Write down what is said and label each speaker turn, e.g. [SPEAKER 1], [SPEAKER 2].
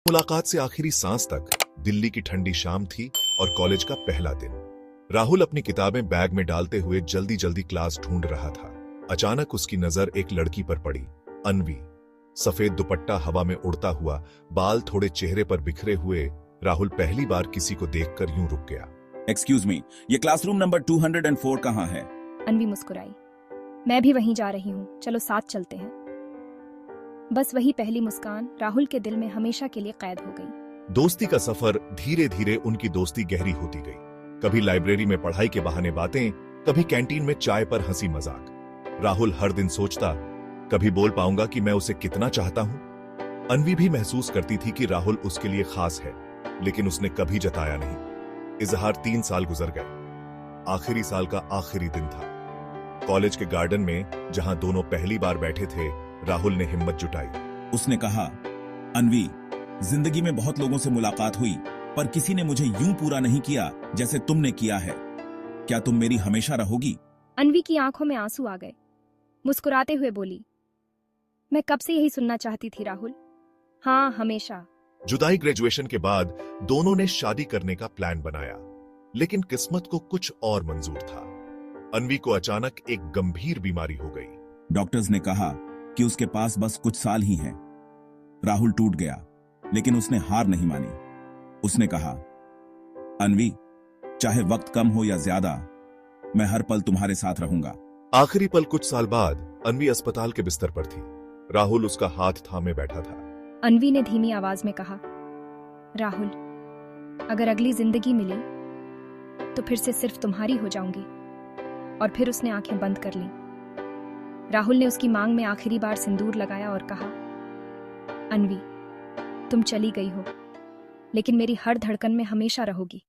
[SPEAKER 1] मुलाकात से आखिरी सांस तक दिल्ली की ठंडी शाम थी और कॉलेज का पहला दिन। राहुल अपनी किताबें बैग में डालते हुए जल्दी जल्दी क्लास ढूंढ रहा था। अचानक उसकी नजर एक लड़की पर पड़ी, अन्वी। सफेद दुपट्टा हवा में उड़ता हुआ, बाल थोड़े चेहरे पर बिखरे हुए। राहुल पहली बार किसी को देखकर यूं रुक गया।
[SPEAKER 2] एक्सक्यूज मी, ये क्लासरूम नंबर 204 कहाँ है?
[SPEAKER 3] अन्वी मुस्कुराई। मैं भी वहीं जा रही हूँ, चलो साथ चलते हैं। बस वही पहली मुस्कान राहुल के दिल में हमेशा के लिए कैद हो गई।
[SPEAKER 1] दोस्ती का सफर धीरे धीरे उनकी दोस्ती गहरी होती गई। कभी लाइब्रेरी में पढ़ाई के बहाने बातें, कभी कैंटीन में चाय पर हंसी मजाक। राहुल हर दिन सोचता, कभी बोल पाऊंगा कि मैं उसे कितना चाहता हूं। अन्वी भी महसूस करती थी कि राहुल उसके लिए खास है, लेकिन उसने कभी जताया नहीं। इजहार 3 साल गुजर गए। आखिरी साल का आखिरी दिन था। कॉलेज के गार्डन में जहां दोनों पहली बार बैठे थे, राहुल ने हिम्मत जुटाई।
[SPEAKER 2] उसने कहा, अन्वी, जिंदगी में बहुत लोगों से मुलाकात हुई, पर किसी ने मुझे यूं पूरा नहीं किया जैसे तुमने किया है। क्या तुम मेरी हमेशा रहोगी?
[SPEAKER 3] अन्वी की आंखों में आंसू आ गए। मुस्कुराते हुए बोली, मैं कब से यही सुनना चाहती थी राहुल। हाँ, हमेशा।
[SPEAKER 1] जुदाई ग्रेजुएशन के बाद दोनों ने शादी करने का प्लान बनाया, लेकिन किस्मत को कुछ और मंजूर था। अन्वी को अचानक एक गंभीर बीमारी हो गई।
[SPEAKER 2] डॉक्टर्स ने कहा कि उसके पास बस कुछ साल ही हैं। राहुल टूट गया, लेकिन उसने हार नहीं मानी। उसने कहा, अन्वी, चाहे वक्त कम हो या ज्यादा, मैं हर पल तुम्हारे साथ रहूंगा।
[SPEAKER 1] आखिरी पल कुछ साल बाद अन्वी अस्पताल के बिस्तर पर थी। राहुल उसका हाथ थामे बैठा था।
[SPEAKER 3] अन्वी ने धीमी आवाज में कहा, राहुल, अगर अगली जिंदगी मिली तो फिर से सिर्फ तुम्हारी हो जाऊंगी। और फिर उसने आंखें बंद कर लीं। राहुल ने उसकी मांग में आखिरी बार सिंदूर लगाया और कहा, अन्वी, तुम चली गई हो, लेकिन मेरी हर धड़कन में हमेशा रहोगी।